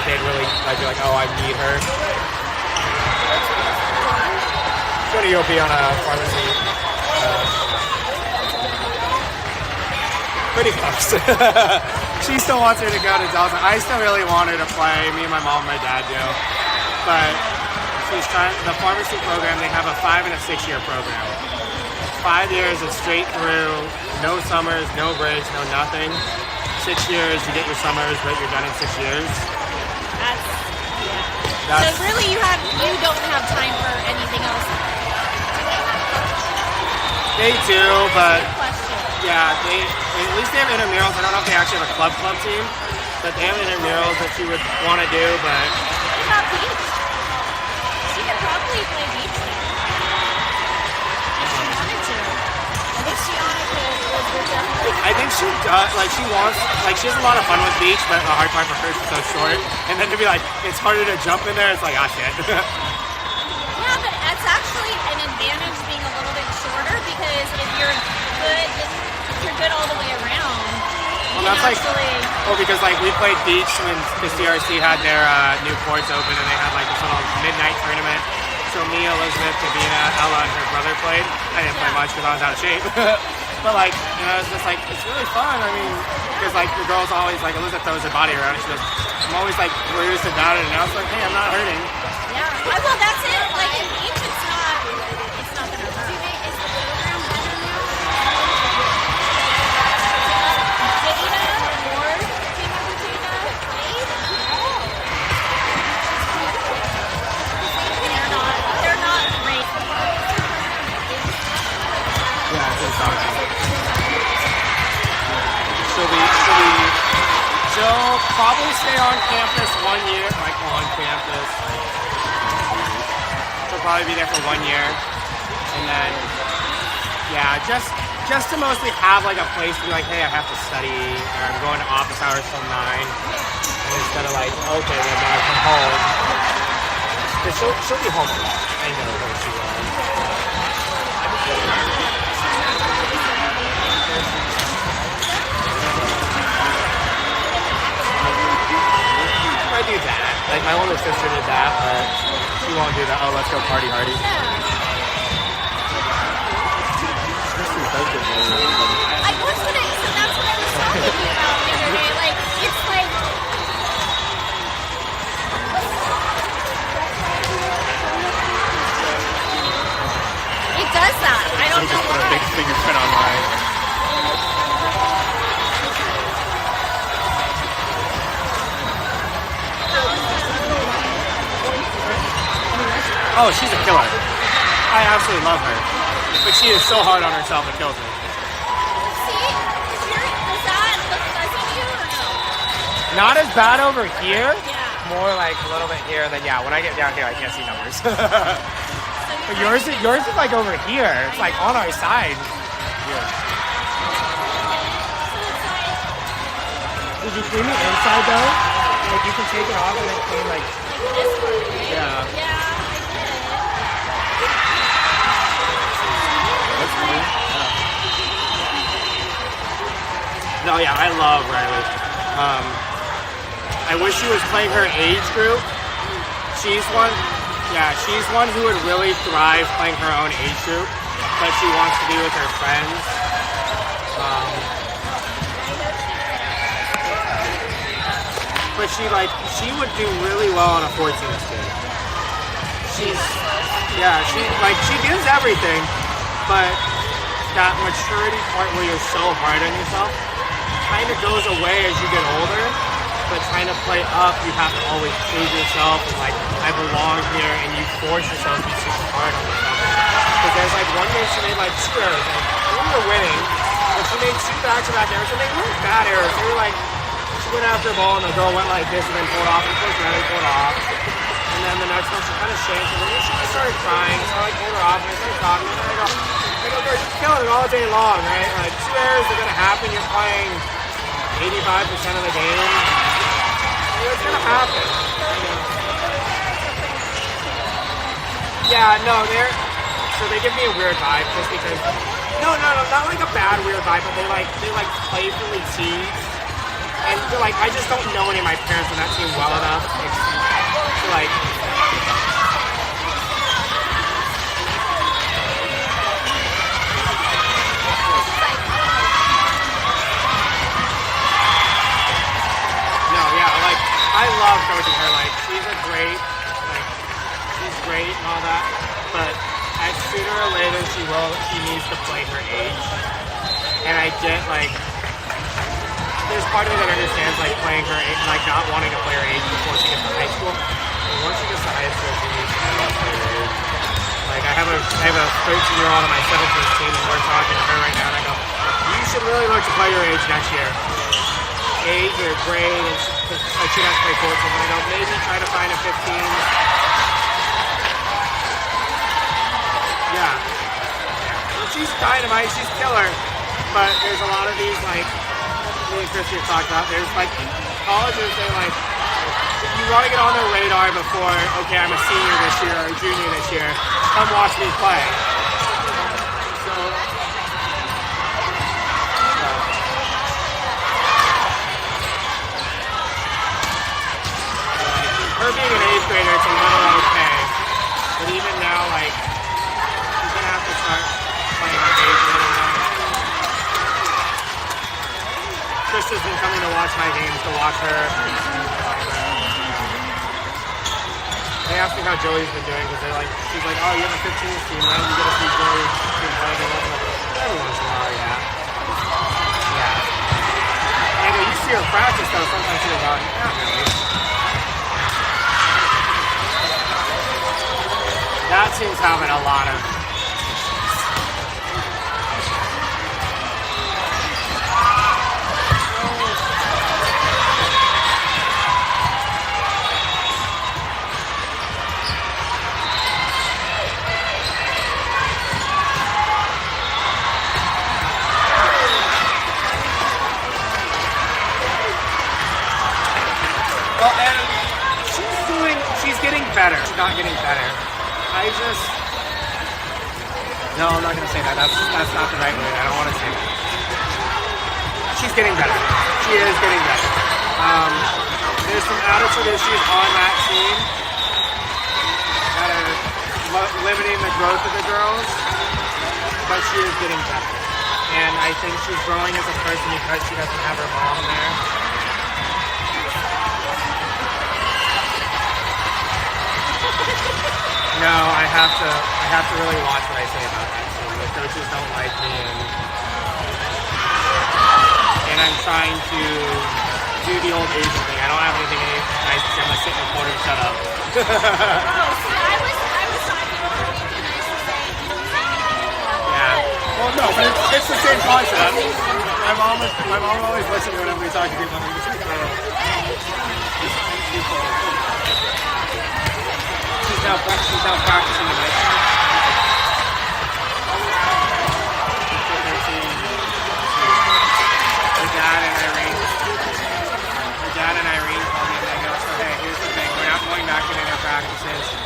they'd really like be like, oh, I need her. Go to UOP on a pharmacy. Pretty close. She still wants her to go to Delta. I still really want her to play. Me and my mom and my dad do. But she's trying. The pharmacy program, they have a 5 and a 6 year program. 5 years is straight through, no summers, no breaks, no nothing. 6 years, you get your summers, but you're done in 6 years. So really, you don't have time for anything else. They do, but yeah, at least they have intramurals. I don't know if they actually have a club team, but they have intramurals that you would want to do. But what about beach? She could probably play beach there if she wanted to. I think she honestly. I think she does. Like she wants. Like she has a lot of fun with beach, but the hard part for her is she's so short. And then to be like, it's harder to jump in there. It's like, ah, shit. Yeah, but that's actually an advantage being a little bit shorter because if you're good all the way around. Well, that's because like we played beach when the CRC had their new courts open and they had like this little midnight tournament. So me, Elizabeth, Davina, Ella, and her brother played. I didn't play much because I was out of shape. But like, you know, it's just like, it's really fun. I mean, because like the girls always like, Elizabeth throws her body around and she goes, I'm always like bruised about it. And I was like, hey, I'm not hurting. Yeah, well, that's it. Like in beach, it's not gonna hurt. Is the program better now? Davina or Davina played? They're not great. Yeah, it's awesome. She'll probably stay on campus 1 year, like on campus. She'll probably be there for 1 year, and then yeah, just to mostly have like a place to be like, hey, I have to study, or I'm going to office hours till 9, and instead of like, okay, well then I come home, because she'll be home a lot. I know her she will. I do that. Like my older sister did that, but she won't do that. Oh, let's go party hardy. I was gonna, so that's what I was talking to you about the other day. Like, it's like it does that. I don't know why. Big fingerprint on mine. Oh, she's a killer. I absolutely love her. But she is so hard on herself, it kills me. See? Does that look fuzzy to you or no? Not as bad over here. Yeah. More like a little bit here. Then yeah, when I get down here, I can't see numbers. So But yours is like over here. It's like on our side. Yeah. Did you clean the inside though? Like you can take it off and then clean like this part, right? Yeah. Yeah. No, yeah, I love Riley. I wish she was playing her age group. She's one who would really thrive playing her own age group, but she wants to be with her friends. But she would do really well on a 14 team. She gives everything, but that maturity part where you're so hard on yourself kind of goes away as you get older, but trying to play up, you have to always prove yourself, and like, I belong here, and you force yourself to be super hard on yourself. Because there's like one game she made like 2 errors, like, we were winning, but she made 2 back-to-back errors, and they weren't bad errors, they were like, she went after a ball, and the girl went like this, and then pulled off, and pulled off, and then the next one she kind of shanked, and then she started crying, so I like pulled her off, and I started talking, and I go, girl, you're killing it all day long, right? Like, 2 errors are gonna happen, you're playing 85% of the game. It's gonna happen. Yeah, no, they give me a weird vibe just because. No, not like a bad weird vibe, but they playfully tease. And they're like, I just don't know any of my parents on that team well enough like. No, yeah, like I love coaching her. Like she's great and all that. But sooner or later she needs to play her age. And I get like there's part of me that understands like playing her age, like not wanting to play her age before she gets to high school. But once she gets to high school, she needs to play her age. Like I have a 13-year-old on my 17th team, and we're talking to her right now, and I go, you should really look to play your age next year. Age or grade, and she has to play 14. And I go, maybe try to find a 15. Yeah. Well, she's dynamite, she's killer. But there's a lot of these, like, me and Christy have talked about, there's, like, colleges, they're like, you want to get on their radar before, okay, I'm a senior this year or a junior this year, come watch me play. So her being an 8th grader, it's a little okay. But even now, like, she's going to have to start playing her age a little more. Krista's been coming to watch my games to watch her. They asked me how Joey's been doing because they're like, she's like, oh, you have a 15th team, right? You get to see Joey's been playing. Every once in a while, yeah. And you see her practice though, sometimes she's like, not really. That team's having a lot of. Well, and she's getting better. She's not getting better. No, I'm not going to say that. That's not the right word. I don't want to say that. She's getting better. She is getting better. There's some attitude issues on that team that are limiting the growth of the girls, but she is getting better. And I think she's growing as a person because she doesn't have her mom there. No, I have to really watch what I say about that team. The coaches don't like me, and I'm trying to do the old Asian thing. I don't have anything nice to say. I'm gonna sit in the corner and shut up. Oh, see, I was talking about anything nice to say. You don't say anything about Yeah. Well, no, but it's the same concept. My mom always listens whenever we talk to people. I'm just like, She's now practicing tonight. Her dad and Irene called me and they go, so hey, here's the thing, we're not going back to any of our practices.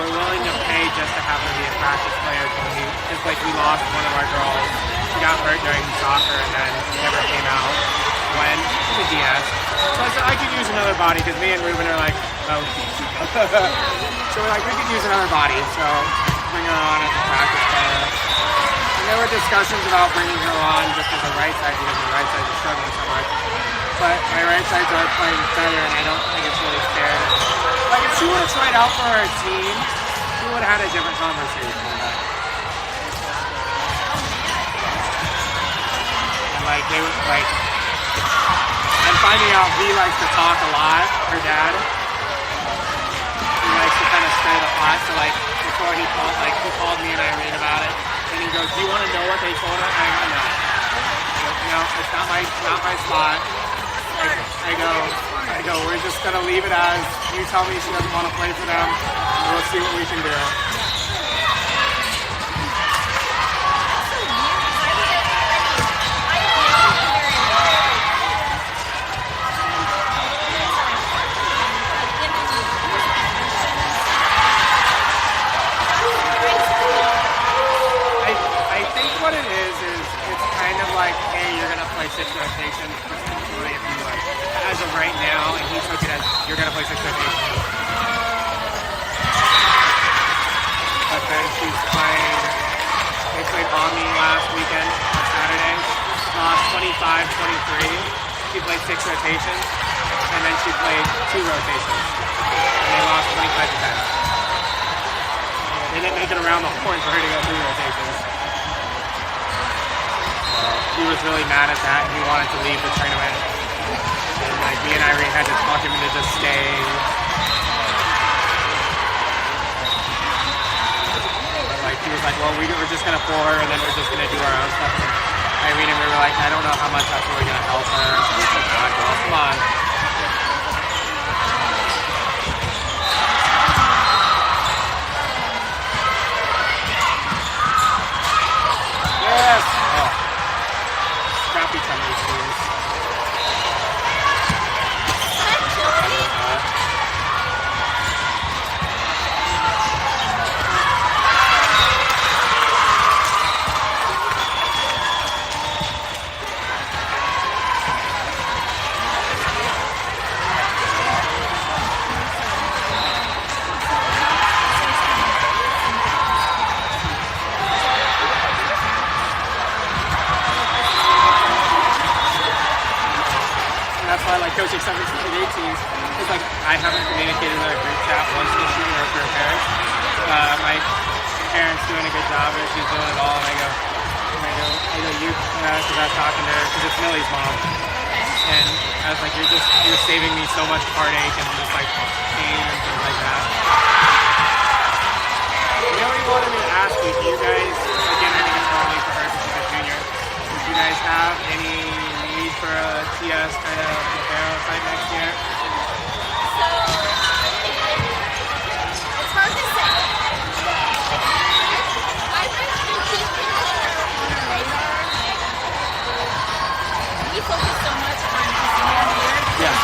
We're willing to pay just to have her be a practice player because like we lost one of our girls. She got hurt during soccer and then never came out when she was DS. So I said I could use another body because me and Ruben are like, oh. So we're like, we could use another body, so bring her on as a practice player. And there were discussions about bringing her on just as a right side because the right side is struggling so much. But my right sides are playing better, and I don't think it's really fair. Like, if she would have tried out for our team, we would have had a different conversation. And like, they would, like, I'm finding out he likes to talk a lot, her dad. He likes to kind of stir the pot, so like, before he called me and Irene about it, and he goes, do you want to know what they told her? I go, no. No, it's not my spot. I go, we're just gonna leave it as you tell me she doesn't want to play for them, and we'll see what we can do. I think what it is it's kind of like, hey, you're gonna play 6 rotations if you like, as of right now, and he took it as you're gonna play 6 rotations. lost 25-23. She played 6 rotations, and then she played 2 rotations. And they lost 25-10. They didn't make it around the horn for her to go 3 rotations. So he was really mad at that, and he wanted to leave the tournament. And like me and Irene had to talk him into just staying. But like he was like, well, we're just gonna pull her, and then we're just gonna do our own stuff. And Irene and we were like, I don't know how much that's really gonna help her. God, girl, come on. Yes. Oh. Scrappy Temors teams. That's why I like coaching 17 and 18s. It's like I haven't communicated with our group chat once this year or for her parents. My parents doing a good job, or she's doing it all, and I go, you, because I was talking to her, because it's Millie's mom, and I was like, you're saving me so much heartache and just like pain and things like that. You know what he wanted me to ask you? Do you guys, again, I think it's probably for her because she's a junior, would you guys have any need for a TS kind of Barrow type next year? So, it's hard to say. I've been keeping her on our radar. Like, we focus so much on the senior year. Yeah.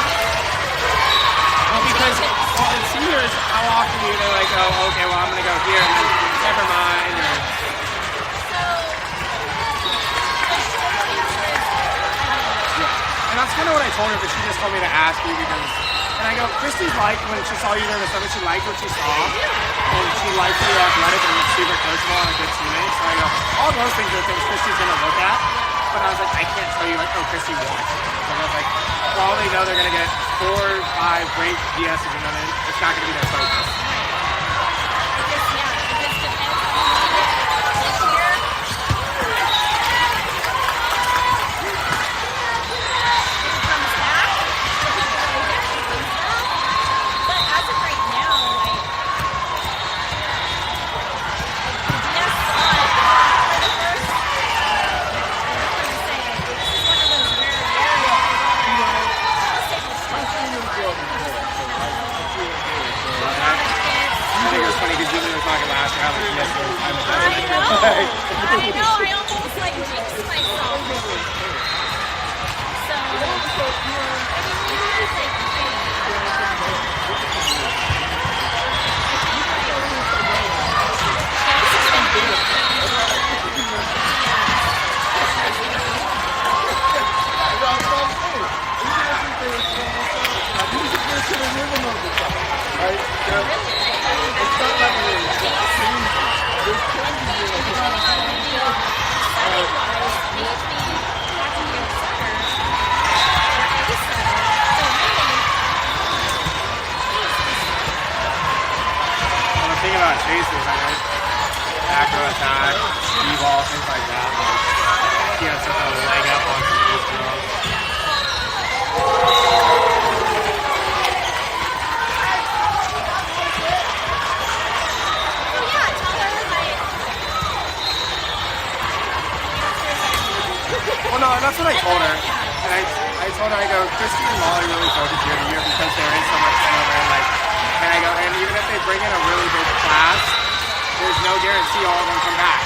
Well, because in seniors, how often do they like, oh, okay, well, I'm going to go here, and then never mind, or... And that's kind of what I told her, but she just told me to ask you because, and I go, Christy's liked when she saw you during the summer, she liked what she saw, and she liked you athletic and super coachable and a good teammate. So I go, all those things are things Christy's gonna look at. But I was like, I can't tell you like, oh, Christy wants it. So I was like, for all they know, they're gonna get 4 or 5 great DSs, and then it's not gonna be their focus. I know, I almost like jinxed myself. So, chases, I mean, acro attack, e-ball, things like that. Like, he has such a leg up on some of these girls. Well, no, that's what I told her. And I told her, I go, Christy and Molly really focus year to year because there is so much turnover. And I go, and even if they bring in a really big class, there's no guarantee all of them come back.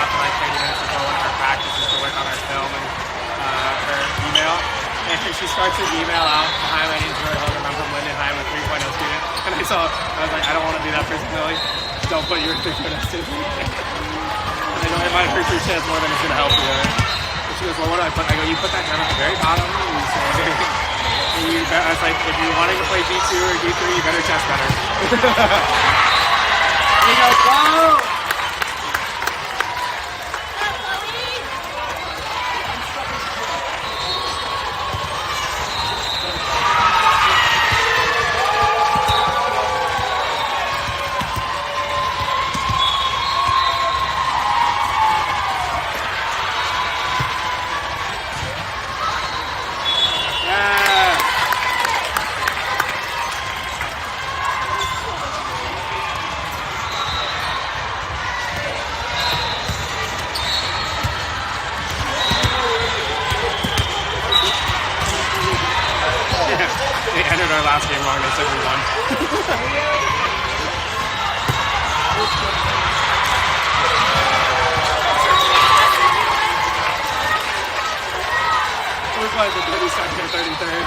out for like 30 minutes before one of our practices to work on our film and her email. And she starts her email out, "Hi, my name's Roy Holden. I'm from Linden High. I'm a 3.0 student." And I was like, I don't want to be that person, Billy. Don't put your 3.0 student. I know it might hurt your chance more than it's going to help you. And she goes, "Well, what do I put?" I go, "You put that down at the very bottom." And I was like, "If you're wanting to play D2 or D3, you better chest better." And he goes, "Whoa!" They ended our last game wrong. They said we won. We're playing the 32nd or 33rd.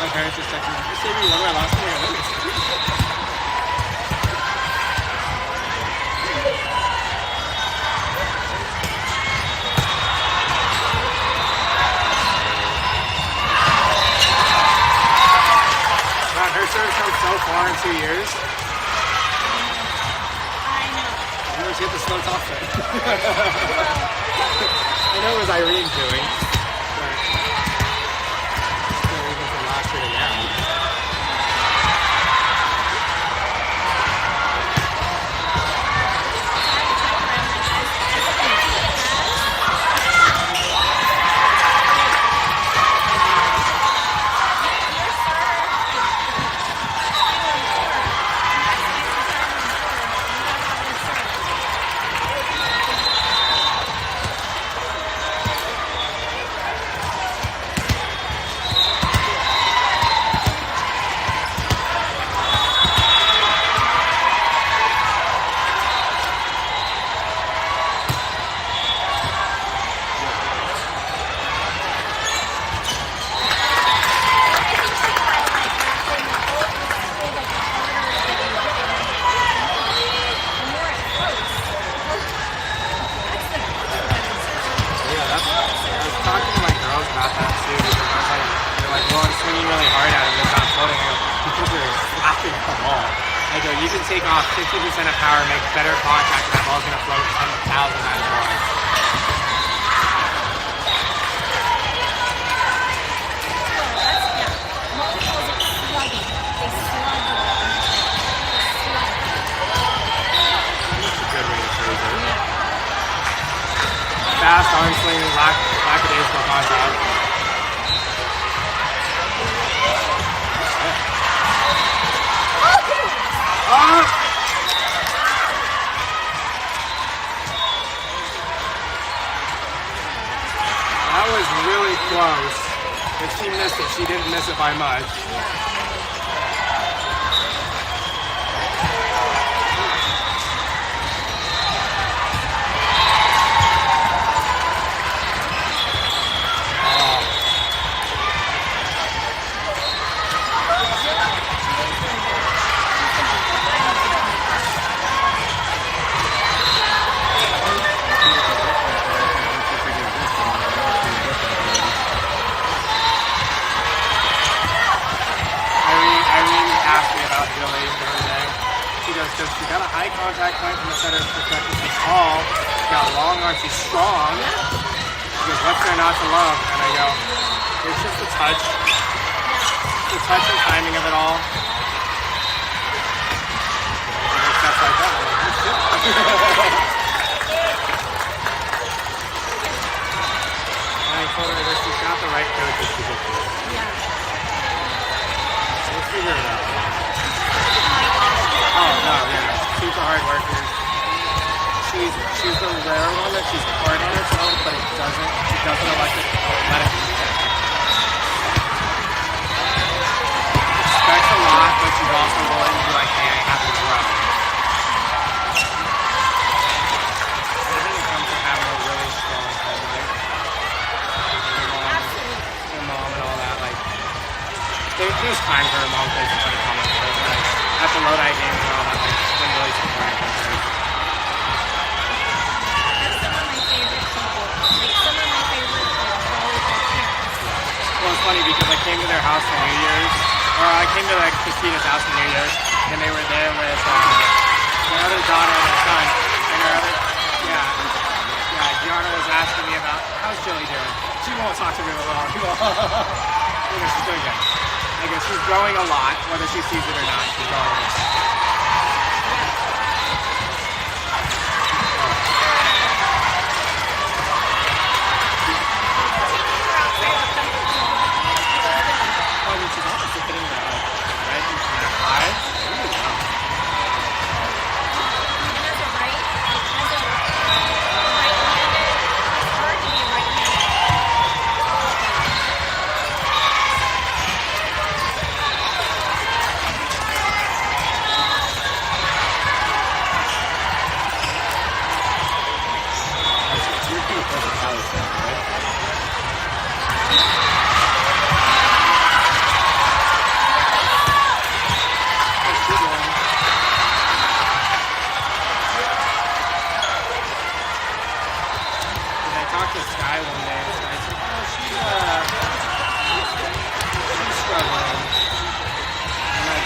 My parents just texted me, "You say we won my last game?" Her serve comes so far in 2 years. I know. You know, she hit the slow top set. I know it was Irene's doing, but still even from last year to now. I go, you can take off 50% of power, make better contact, and that ball's going to float 10,000 times more. Good way to phrase it. Fast arm swing, lackadaisical contact. That was really close. If she missed it, she didn't miss it by much. Because she got a high contact point from the setter's perspective. She's tall, she's got long arms, she's strong. She goes, what's there not to love? And I go, it's just the touch. The touch and timing of it all. And it steps like that. I'm like, oh shit. And I told her that she's got the right coaches to get this. So let's figure it out. Oh no, yeah, super hard worker. She's the rare one that she's hard on herself, but she doesn't let it expects a lot, but she's also willing to be like, hey, I have to grow. time her mom plays a ton of comments. Like, at the Lodi games and all that, like, she's been really supportive of her. That's some of my favorite people. Like some of my favorite volleyball parents. Well, it's funny because I came to their house for New Year's, or I came to like Christina's house for New Year's, and they were there with their other daughter and their son, and her other, Gianna was asking me about how's Joey doing. She won't talk to me at all. She's doing good. I guess she's growing a lot, whether she sees it or not. She's growing a lot.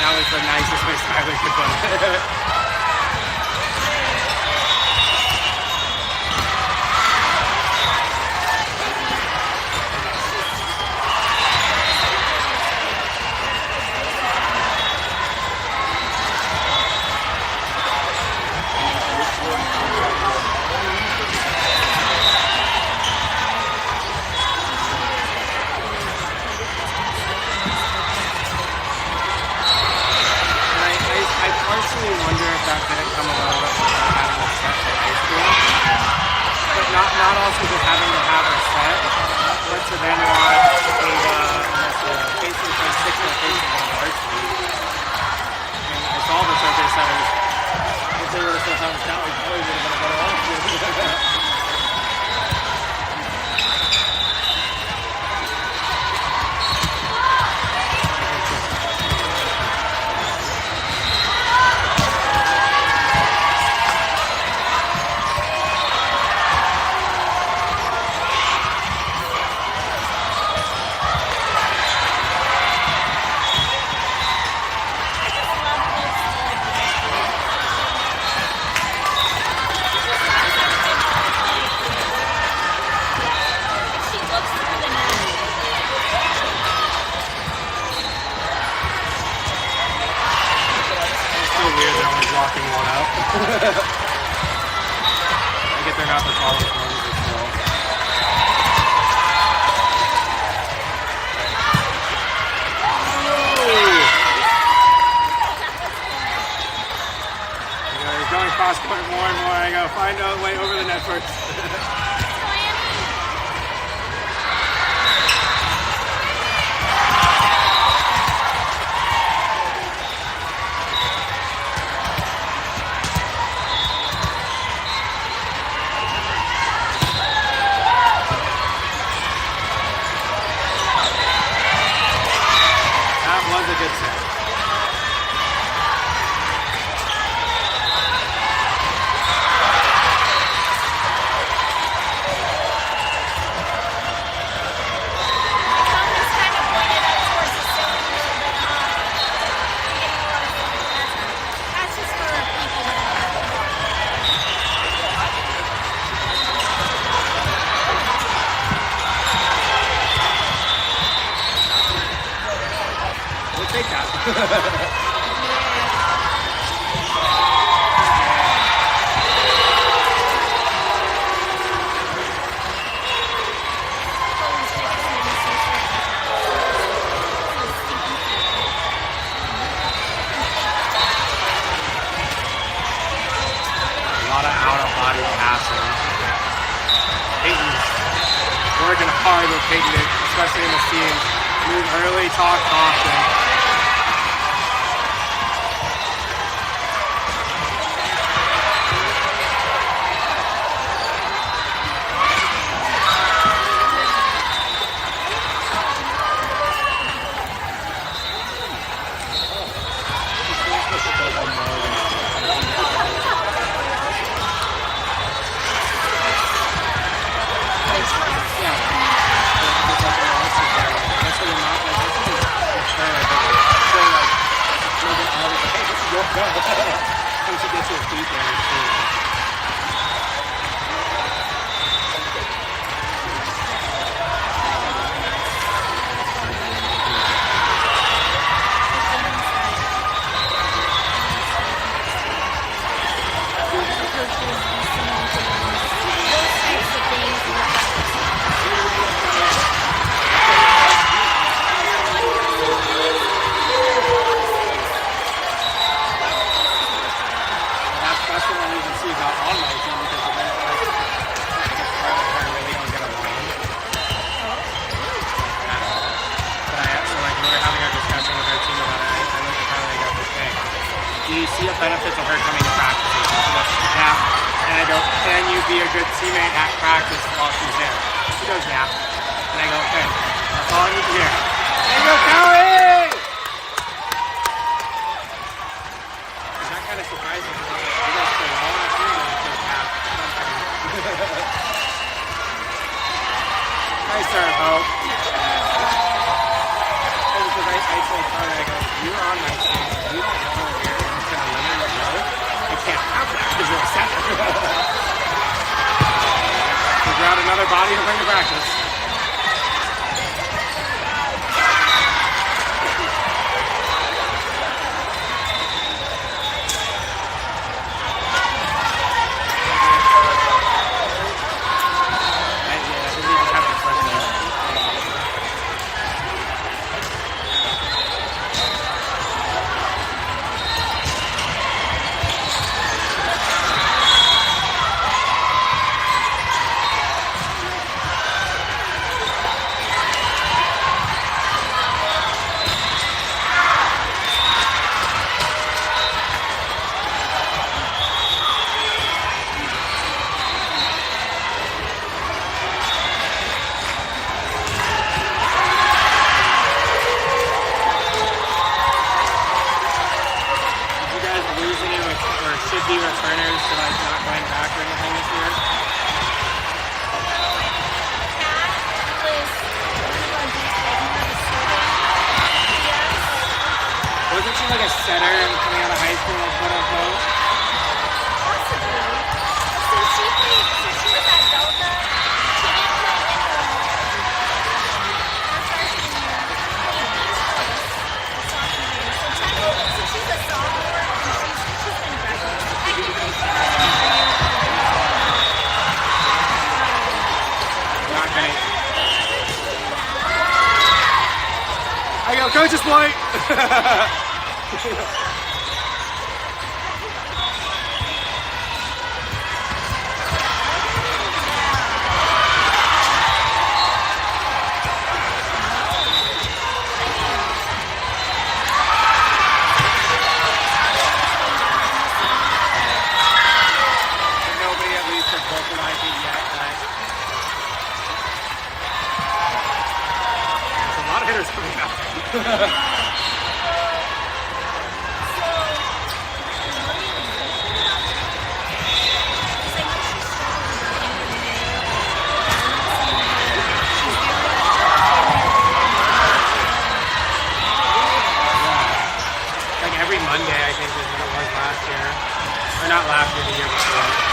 That was the nicest way Skyler could put it. I wonder if that didn't come a little bit from her having a set for high school. But not also just having to have a set, but to then watch basically play 6 rotations on varsity. And I saw the Thursday setters. If they were to still have a shot, we probably would have been a better option. Blocking one out. I get they're not the tallest ones, but still. They're going cross court more and more. I gotta find a way over the net first. Was a good set. Take that. A lot of out-of-body passing. Peyton's working hard with Peyton, especially in the team. Move early, talk often. not on my team because of that. Like, I guess Carla and her really don't get along at all. But so like when we were having our discussion with our team about it, I looked at Carla and I go, "Okay, do you see a benefit to her coming to practices?" And she goes, "Yeah." And I go, "Can you be a good teammate at practice while she's there?" She goes, "Yeah." And I go, "Okay, that's all I need to hear." There you go, Callie! That kind of surprising. You guys play all that team and it's just half. Nice serve, Hope. And because I told Carter, I go, "You're on my team. You don't know if you're just going to limit your load. I can't have that because you're a center." Figure out another body to bring to practice. Should be returners to like not going back or anything this year. Wasn't she like a setter and coming out of high school and quote unquote? Possibly. So she was at Delta. She didn't play in her freshman year. Played each place her sophomore year. So technically, so she's a sophomore and she's been graduating. Technically, she has another year. Not gonna. I go, Coach's point. Nobody at least has vocalized it yet. There's a lot of hitters coming out. Like every Monday, I think, is what it was last year. Or not last year, the year before.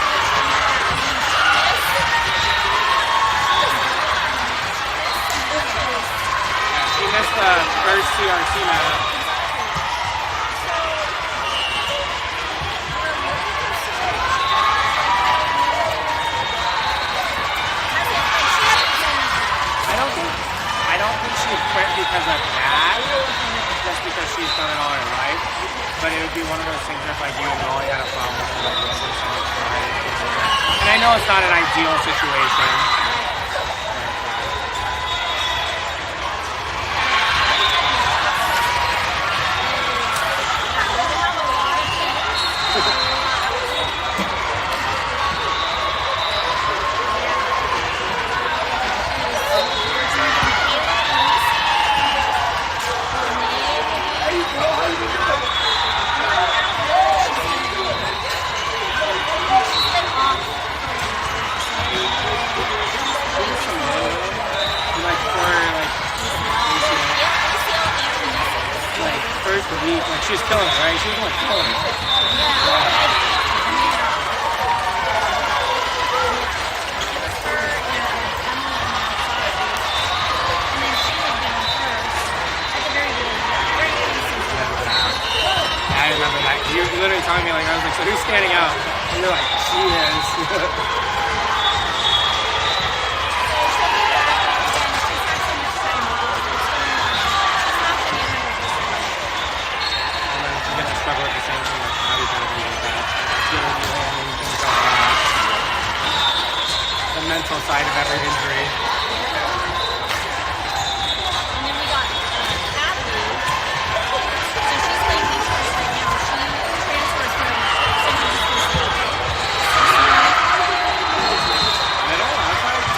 Yeah, she missed the first CRC match. I don't think she quit because of that, just because she's done it all her life. But it would be one of those things if like you and Molly had a problem with her, like missing so much pride. And I know it's not an ideal situation. First week, like she was killing it, right? She was like killing it. I remember that. You were literally telling me, like, I was like, so who's standing out? And you're like, she is. Struggle with the same thing, like how do you kind of do that? mental side of every injury. And then we got Kathy. So she's playing Detroit right now. She transferred from San Francisco State. Middle, outside?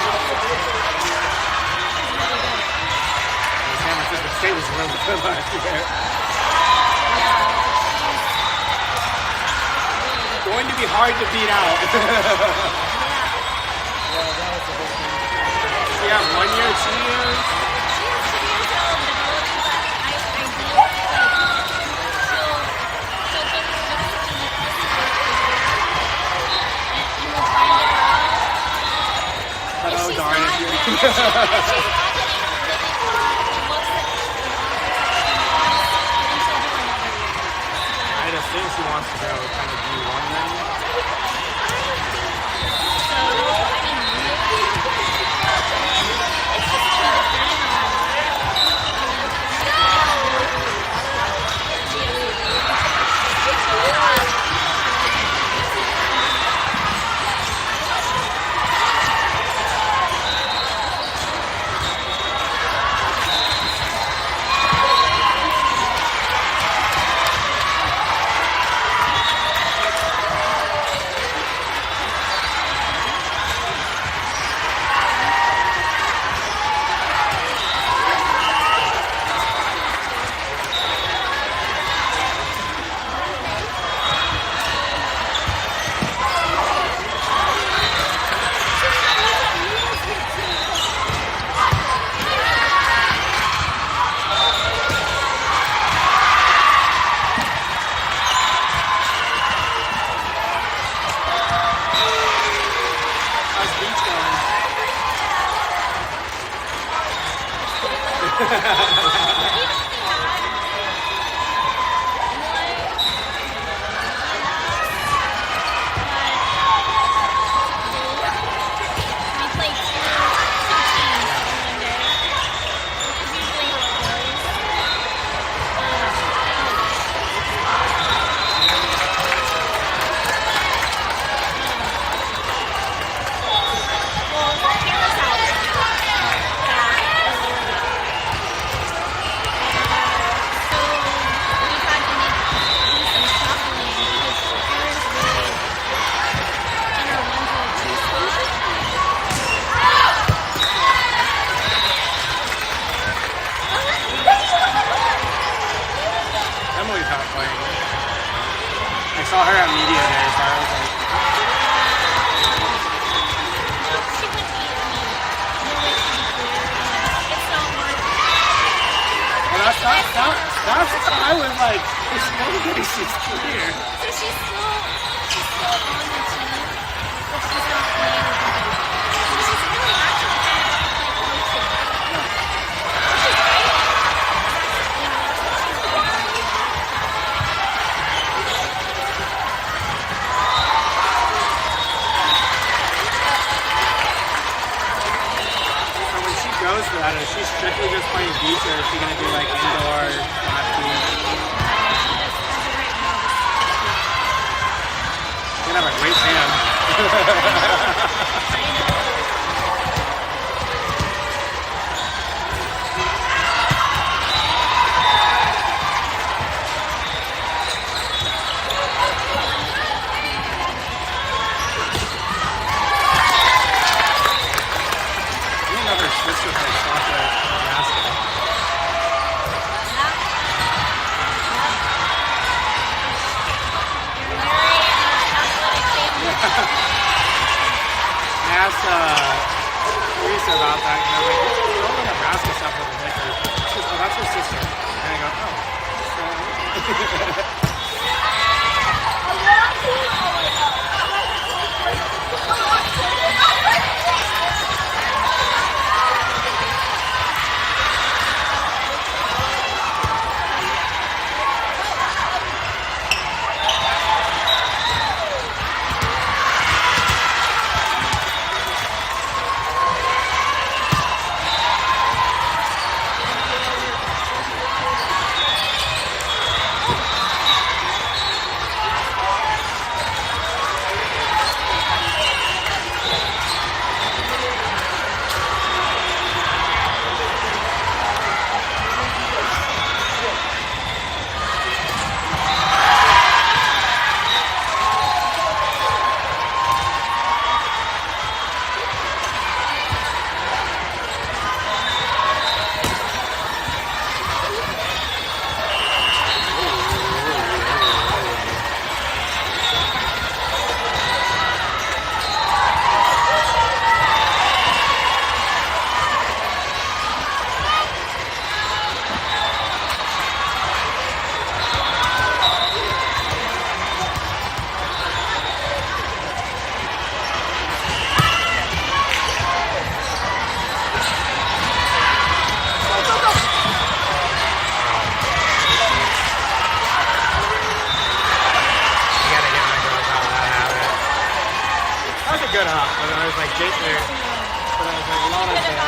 San Francisco State was really good last year. Going to be hard to beat out. Yeah, 1 year, 2 years. She has 2 years of eligibility, but I do like she'll get to this and we'll try and get her out. But If oh she's darn not, it. if she's not getting really looks at the offers that she wants, then she'll do another year. I'd assume she wants to go kind of D1 then. So, I mean, really, it's just gonna be dependent on How's beach going? we play two teams in one day, which is usually how it goes. Well, Kara's out right now. Back earlier this week. So we've had to do some shuffling because Kara's really in our 1-2 spot. Emily's not playing. I saw her at media day, so I was like, She would be, I mean, no way to be clear. It's not worth well, that's I was like, there's no way she's clear. So she's still on the team, but she's not playing with the group. So she's really actually kind of like coaching. Which is great. That's what she's doing. So when she goes for that, is she strictly just playing beach, or is she going to do like indoor, flat beach? She just, as of right now, She's going to have a great tan. I know. You and her sister play soccer and basketball. You're very athletic family. I asked Teresa about that, and I was like, what's the role in Nebraska stuff with the Lakers? She goes, oh, that's her sister. And I go, oh. So, good up, but I was like, Jake there. But I was like, Lana's there.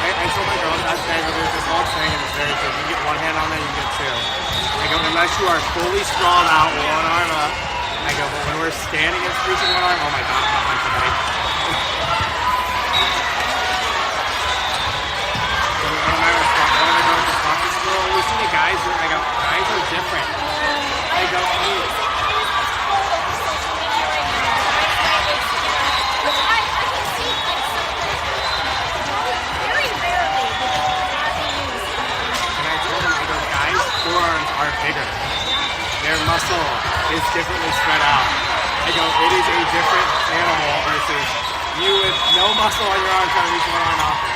I told my girl that day that there's this old saying and it's very good. You get one hand on there, you get two. I go, unless you are fully sprawled out, one arm up. I go, but when we're standing and reaching one arm, oh my god, I'm not punching somebody. One of my girls just talked to school. We see the guys, I go, guys are different. I go, forearms are bigger. Their muscle is differently spread out. I go, it is a different animal versus you with no muscle on your arm trying to reach one arm out there.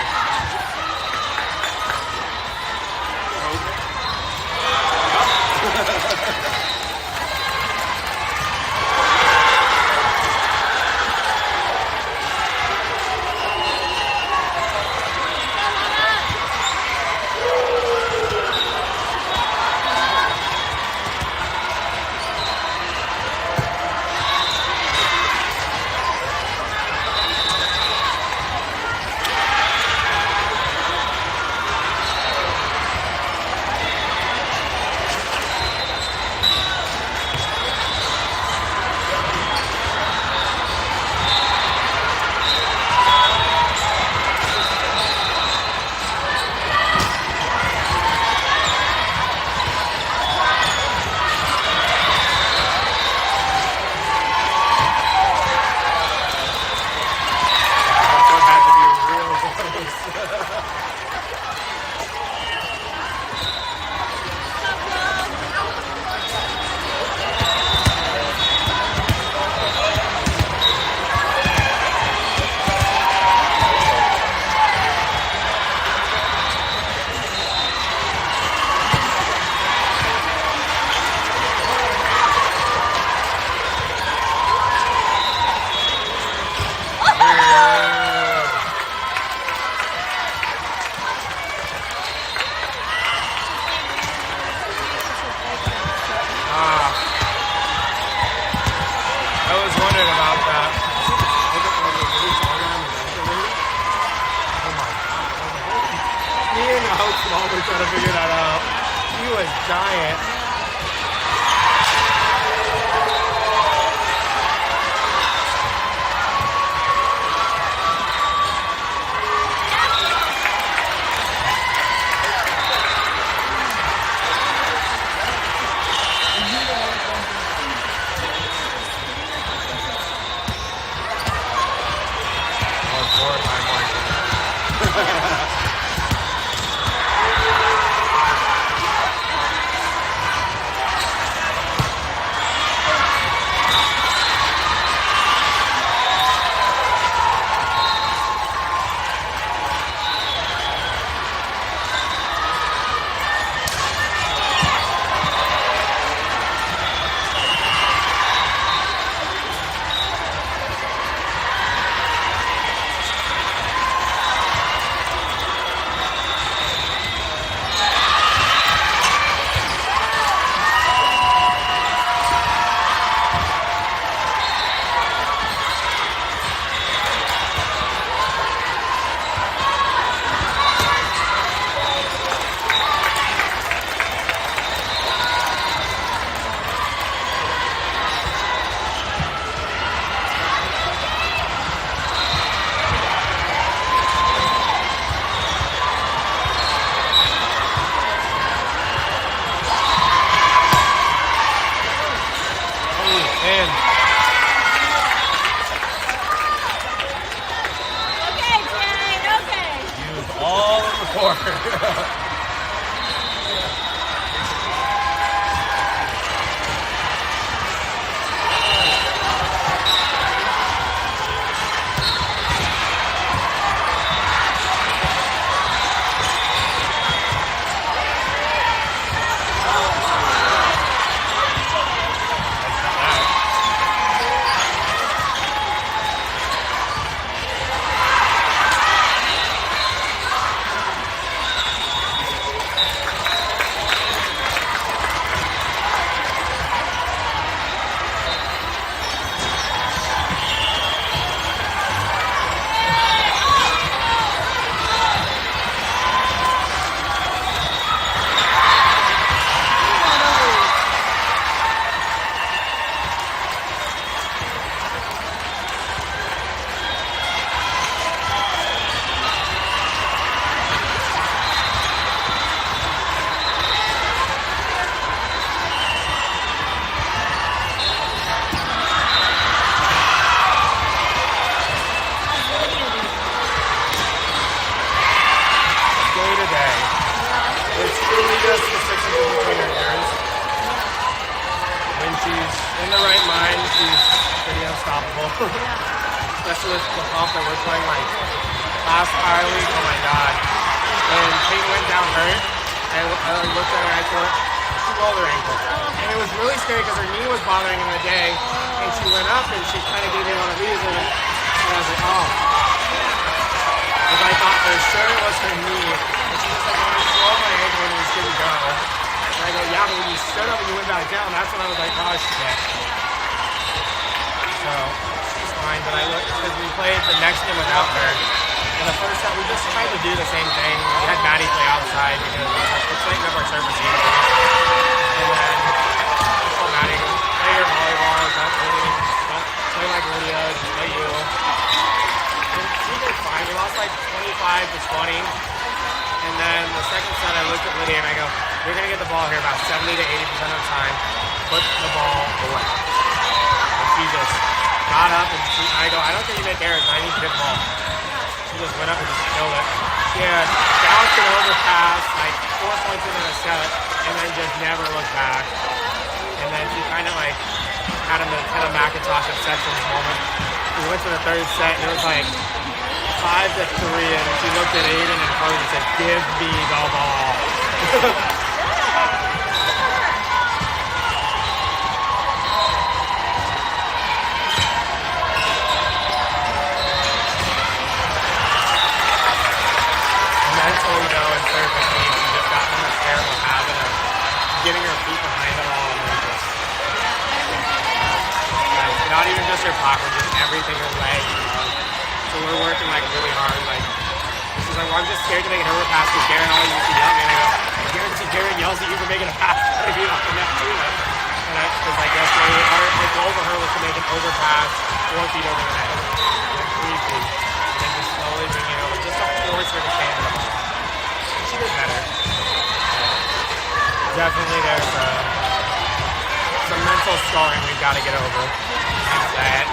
Trying to figure that out. He was giant. Especially with the off that we're playing like last Power League. Oh my god. And Peyton went down hurt. I looked at her and I told her she rolled her ankle. And it was really scary because her knee was bothering in the day. And she went up and she kind of gave me one of these. And I was like, oh. Because I thought for sure it was her knee. And she was like, when I swelled my ankle and it just didn't go. And I go, yeah, but when you stood up and you went back down, that's when I was like, oh shit. So she's fine, but I looked because we played the next game without her. And the first set, we just tried to do the same thing. We had Maddie play outside because it's lighting up our service easily. And then I told Maddie, play your volleyball, don't play like Lydia, just play you. And she did fine. We lost like 25-20. And then the second set, I looked at Lydia and I go, you're going to get the ball here about 70 to 80% of the time. Put the ball away. And she just got up and I go, I don't think you make errors. I need to hit the ball. She just went up and just killed it. She had bounced an overpass, like 4 points into the set, and then just never looked back. And then she kind of like had him kind of Macintosh of sections moment. We went to the third set and it was like 5-3, and she looked at Aiden and Chloe and said, give me the ball. Mentally though, in service games, she just got in this terrible habit of getting her feet behind the ball and then just like, not even just her pocket, just everything, her legs. So we're working like really hard. Like she's like, well, I'm just scared to make an overpass because Garen always used to yell at me. And I go, I guarantee Garen yells at you for making a pass. And because I guess our goal for her was to make an overpass 4 feet over the net, like 3 feet, and then just slowly bring it over, just to force her to stand the ball. She did better. Definitely there's some mental scarring we've got to get over. That's that.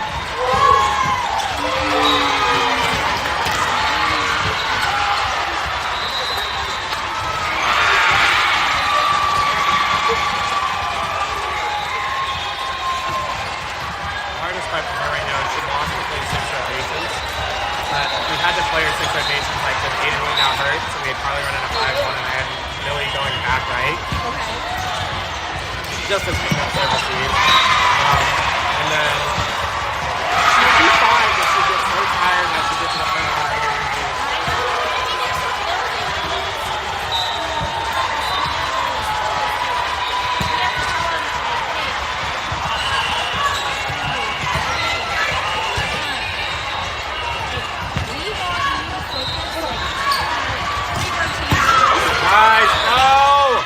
Hardest part for her right now is she wants to play 6 rotations. But we had to play her 6 rotations like because Aiden went down hurt, so we had probably run into 5-1 and I had Millie going back right. Okay. Just as big up service speed. And then she'd be fine, but she'd get so tired that she gets to the front of the line. Nice, no!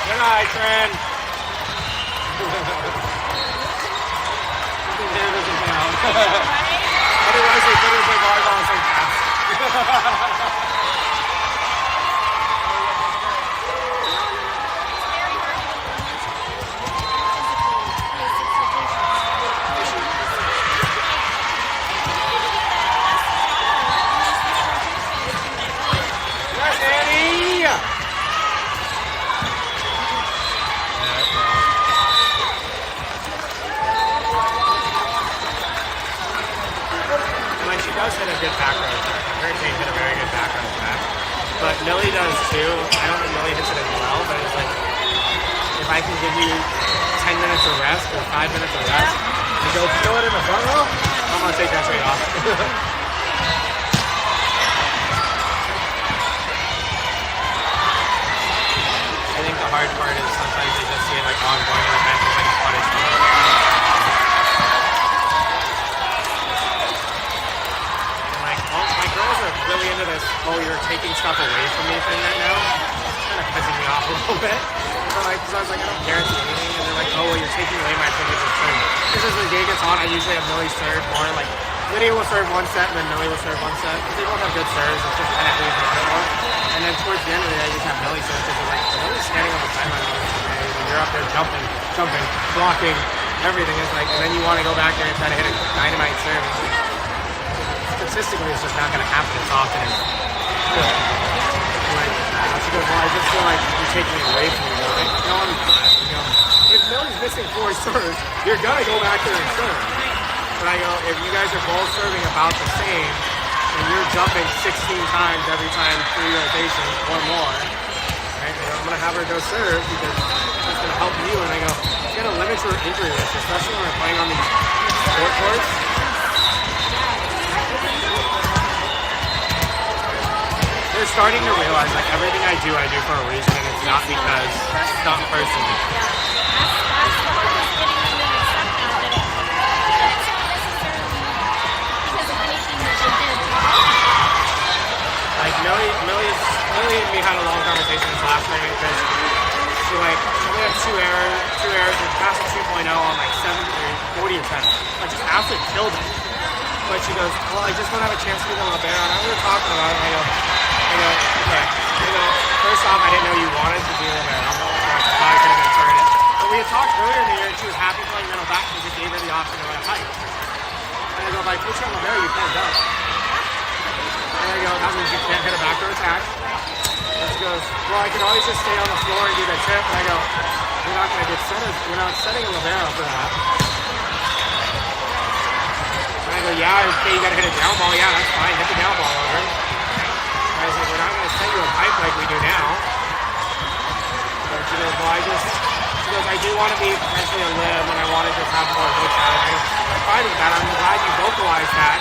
Good night, friend. Otherwise, we could have been volleyball so fast. Does hit a good back row. Hurricane hit a very good back row back. But Millie does too. I don't think Millie hits it as well, but it's like if I can give you 10 minutes of rest or 5 minutes of rest and go kill it in the front row, I'm gonna take that trade off. I think the hard part is sometimes they just see it like, oh, I'm going to the bench, it's like a punishment. Really into this, oh, you're taking stuff away from me thing right now. It's kind of pissing me off a little bit. Because I was like, I don't guarantee anything. And they're like, oh, well, you're taking away my privilege of serve. Because as the game gets on, I usually have Millie serve more. Like, Lydia will serve 1 set, and then Millie will serve 1 set. Because they both have good serves. It's just kind of who's the better one. And then towards the end of the day, I just have Millie serve. Because like, Millie's standing on the sideline and you're up there jumping, blocking, everything. It's like, and then you want to go back there and try to hit a dynamite serve. Statistically, it's just not going to happen as often as it could. Like, she goes, well, I just feel like you taking it away from you. Like, no, I'm not. You know, if Millie's missing 4 serves, you're gonna go back there and serve. But I go, if you guys are both serving about the same, and you're jumping 16 times every time 3 rotations or more, right? You know, I'm gonna have her go serve because that's gonna help you. And I go, it's gonna limit your injury risk, especially when we're playing on these sport courts. They're starting to realize like everything I do for a reason, and it's not because it's not personal. That's the hardest getting them to accept that it's not necessarily because of anything that they did. Like Millie and me had a long conversation this last night because she only had two errors and passed a 2.0 on like 40 attempts. Like just absolutely killed it. But she goes, well, I just don't have a chance to do the libero. And we were talking about it, and I go, okay. First off, I didn't know you wanted to do libero. So I couldn't even turn it. But we had talked earlier in the year, and she was happy playing middle back because it gave her the option to run a height. And I go, if I put you on libero, you can't dunk. And I go, that means you can't hit a backdoor attack. And she goes, well, I can always just stay on the floor and do the tip. And I go, we're not going to get we're not setting a libero for that. And I go, yeah, okay, you got to hit a down ball. Yeah, that's fine. Hit the down ball over. And I was like, we're not going to set you a pipe like we do now. And she goes, well, I do want to be potentially a lib and I want to just have more looks at it. I'm fine with that. I'm glad you vocalized that.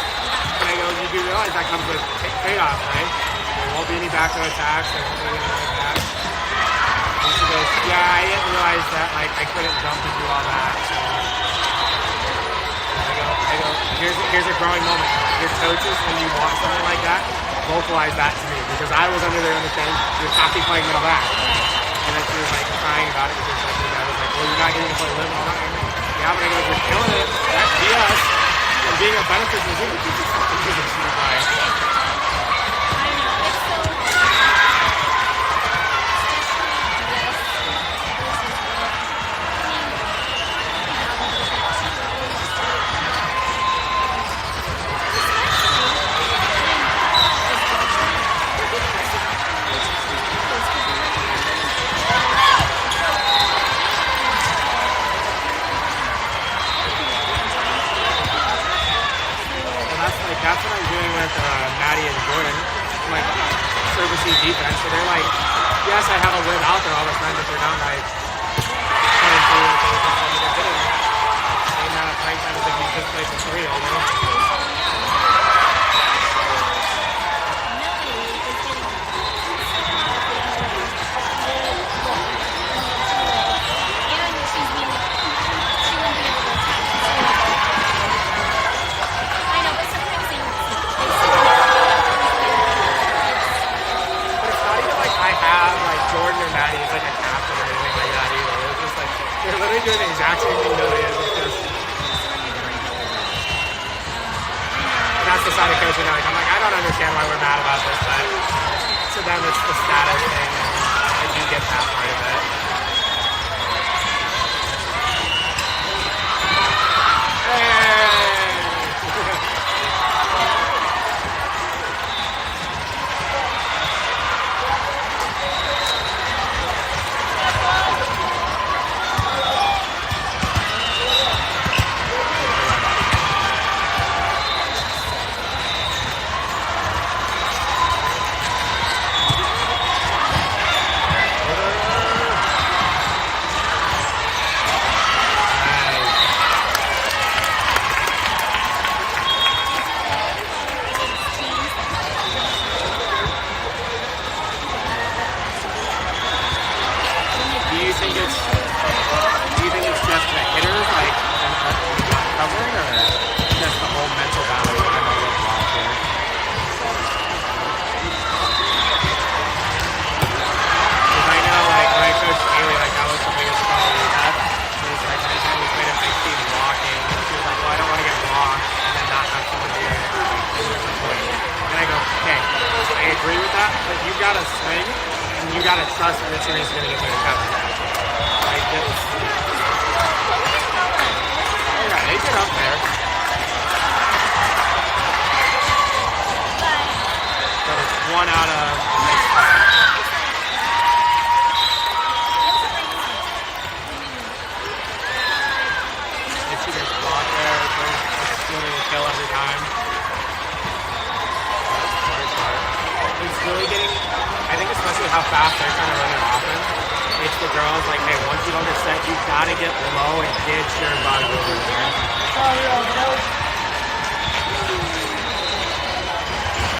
And I go, you do realize that comes with payoff, right? There won't be any backdoor attacks. There won't be anything like that. And she goes, yeah, I didn't realize that like I couldn't jump and do all that. So I go, here's a growing moment. Your coaches, when you want something like that, vocalize that to me because I was under their understanding you're happy playing middle back. And then she was like crying about it because like the guy was like, well, you're not getting to play live and all that. And yeah, but I go, you're killing it. That's BS. And being a benefit is even because it's like. That's what I'm doing with Maddie and Jordan, like servicing defense. So they're like, yes, I have a lid out there all the time, but they're not like playing through it. They're getting the same amount of playing time as if you just play for 3 all day. Jordan or Maddie is like a captain or anything like that either. It's just like they're literally doing the exact same thing Millie is. It's just and that's the side of coaching. Like I'm like, I don't understand why we're mad about this, but to them it's the status thing, and I do get that part of it. Do you think it's just the hitters, like, not covering, or just the whole mental battle that I'm able to block here? Because I know, like, when I coached Haley, like, that was the biggest problem we had. It was like, anytime we played a big team blocking, she was like, well, I don't want to get blocked, and then not have someone do it. And I go, okay, I agree with that, but you got to swing, and you got to trust that the team is going to get there to cover. Like this. Oh yeah, they get up there. But it's 1 out of kill every time. It's really getting, I think especially how fast they're trying to run it offense. It's the girls like, hey, once you go to set, you gotta get low and get your butt over there.